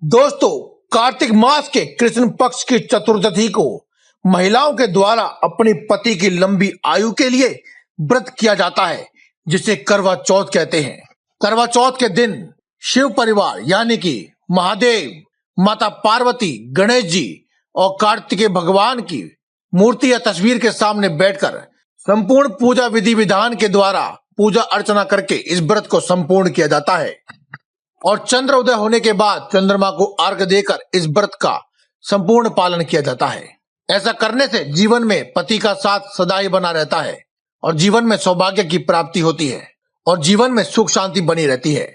दोस्तों, कार्तिक मास के कृष्ण पक्ष की चतुर्दशी को महिलाओं के द्वारा अपने पति की लंबी आयु के लिए व्रत किया जाता है, जिसे करवा चौथ कहते हैं। करवा चौथ के दिन शिव परिवार यानी कि महादेव, माता पार्वती, गणेश जी और कार्तिकेय भगवान की मूर्ति या तस्वीर के सामने बैठकर संपूर्ण पूजा विधि विधान के द्वारा पूजा अर्चना करके इस व्रत को संपूर्ण किया जाता है और चंद्र उदय होने के बाद चंद्रमा को अर्घ देकर इस व्रत का संपूर्ण पालन किया जाता है। ऐसा करने से जीवन में पति का साथ सदा ही बना रहता है और जीवन में सौभाग्य की प्राप्ति होती है और जीवन में सुख शांति बनी रहती है।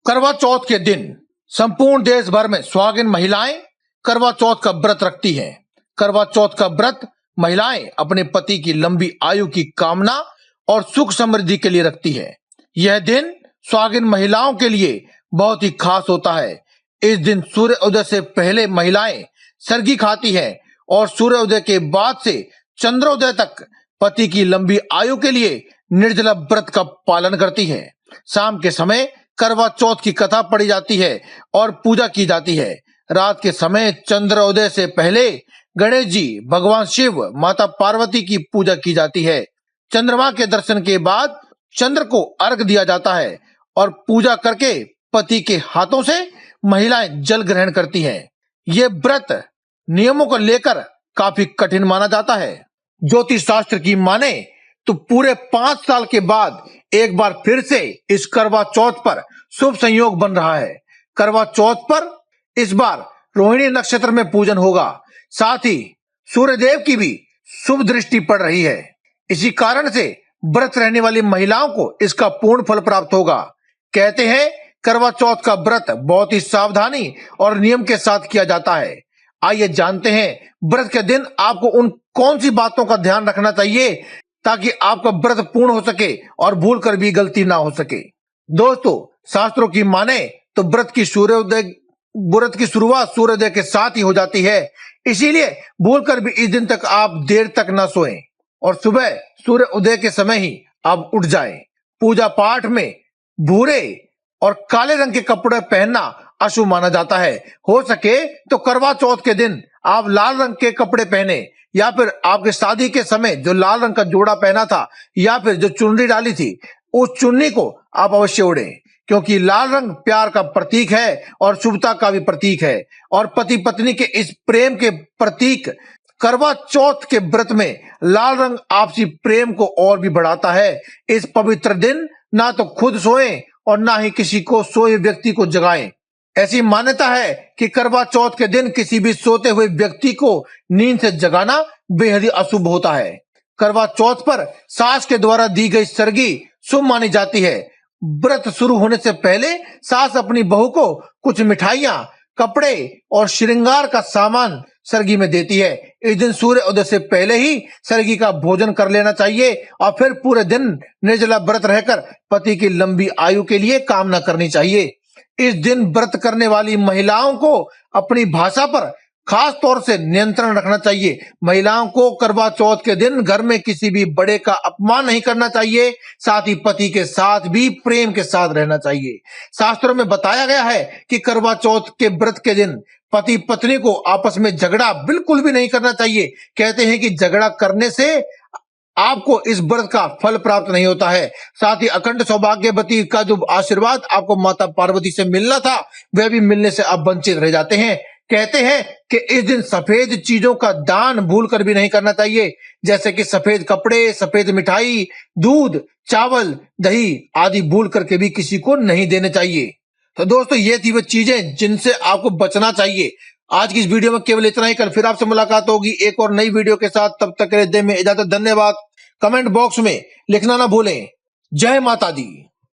करवा चौथ के दिन संपूर्ण देश भर में सुहागिन महिलाएं करवा चौथ का व्रत रखती हैं। करवा चौथ का व्रत महिलाएं अपने पति की लंबी आयु की कामना और सुख समृद्धि के लिए रखती है। यह दिन सुहागिन महिलाओं के लिए बहुत ही खास होता है। इस दिन सूर्य उदय से पहले महिलाएं सरगी खाती हैं और सूर्य उदय के बाद से चंद्रोदय तक पति की लंबी आयु के लिए निर्जला व्रत का पालन करती हैं। शाम के समय करवा चौथ की कथा पढ़ी जाती है और पूजा की जाती है। रात के समय चंद्रोदय से पहले गणेश जी, भगवान शिव, माता पार्वती की पूजा की जाती है। चंद्रमा के दर्शन के बाद चंद्र को अर्घ दिया जाता है और पूजा करके पति के हाथों से महिलाएं जल ग्रहण करती हैं। ये व्रत नियमों को लेकर काफी कठिन माना जाता है। ज्योतिष शास्त्र की माने तो पूरे 5 साल के बाद एक बार फिर से इस करवा चौथ पर शुभ संयोग बन रहा है। करवा चौथ पर इस बार रोहिणी नक्षत्र में पूजन होगा, साथ ही सूर्यदेव की भी शुभ दृष्टि पड़ रही है। इसी कारण से व्रत रहने वाली महिलाओं को इसका पूर्ण फल प्राप्त होगा। कहते हैं करवा चौथ का व्रत बहुत ही सावधानी और नियम के साथ किया जाता है। आइए जानते हैं व्रत के दिन आपको उन कौन सी बातों का ध्यान रखना चाहिए ताकि आपका व्रत पूर्ण हो सके और भूल कर भी गलती ना हो सके। दोस्तों, शास्त्रों की माने तो व्रत की शुरुआत सूर्योदय के साथ ही हो जाती है। इसीलिए भूल कर भी इस दिन तक आप देर तक ना सोएं और सुबह सूर्य उदय के समय ही आप उठ जाएं। पूजा पाठ में भूरे और काले रंग के कपड़े पहनना अशुभ माना जाता है। हो सके तो करवा चौथ के दिन आप लाल रंग के कपड़े पहने या फिर आपके शादी के समय जो लाल रंग का जोड़ा पहना था या फिर जो चुनरी डाली थी उस चुन्नी को आप अवश्य ओढ़ें, क्योंकि लाल रंग प्यार का प्रतीक है और शुभता का भी प्रतीक है और पति पत्नी के इस प्रेम के प्रतीक करवा चौथ के व्रत में लाल रंग आपसी प्रेम को और भी बढ़ाता है। इस पवित्र दिन ना तो खुद सोएं और ना ही किसी को सोए व्यक्ति को जगाएं। ऐसी मान्यता है कि करवा चौथ के दिन किसी भी सोते हुए व्यक्ति को नींद से जगाना बेहद ही अशुभ होता है। करवा चौथ पर सास के द्वारा दी गई सरगी शुभ मानी जाती है। व्रत शुरू होने से पहले सास अपनी बहू को कुछ मिठाइयां, कपड़े और श्रृंगार का सामान सरगी में देती है। इस दिन सूर्य उदय से पहले ही सरगी का भोजन कर लेना चाहिए और फिर पूरे दिन निर्जला व्रत रहकर पति की लंबी आयु के लिए कामना करनी चाहिए। इस दिन व्रत करने वाली महिलाओं को अपनी भाषा पर खास तौर से नियंत्रण रखना चाहिए। महिलाओं को करवा चौथ के दिन घर में किसी भी बड़े का अपमान नहीं करना चाहिए, साथ ही पति के साथ भी प्रेम के साथ रहना चाहिए। शास्त्रों में बताया गया है कि करवा चौथ के व्रत के दिन पति पत्नी को आपस में झगड़ा बिल्कुल भी नहीं करना चाहिए। कहते हैं कि झगड़ा करने से आपको इस व्रत का फल प्राप्त नहीं होता है। साथ ही अखंड सौभाग्यवती का जो आशीर्वाद आपको माता पार्वती से मिलना था वह भी मिलने से आप वंचित रह जाते हैं। कहते हैं कि इस दिन सफेद चीजों का दान भूल कर भी नहीं करना चाहिए, जैसे कि सफेद कपड़े, सफेद मिठाई, दूध, चावल, दही आदि भूल करके भी किसी को नहीं देने चाहिए। तो दोस्तों, ये थी वो चीजें जिनसे आपको बचना चाहिए। आज की इस वीडियो में केवल इतना ही। कल फिर आपसे मुलाकात होगी एक और नई वीडियो के साथ। तब तक के लिए दे में इजाजत। धन्यवाद। कमेंट बॉक्स में लिखना ना भूलें। जय माता दी।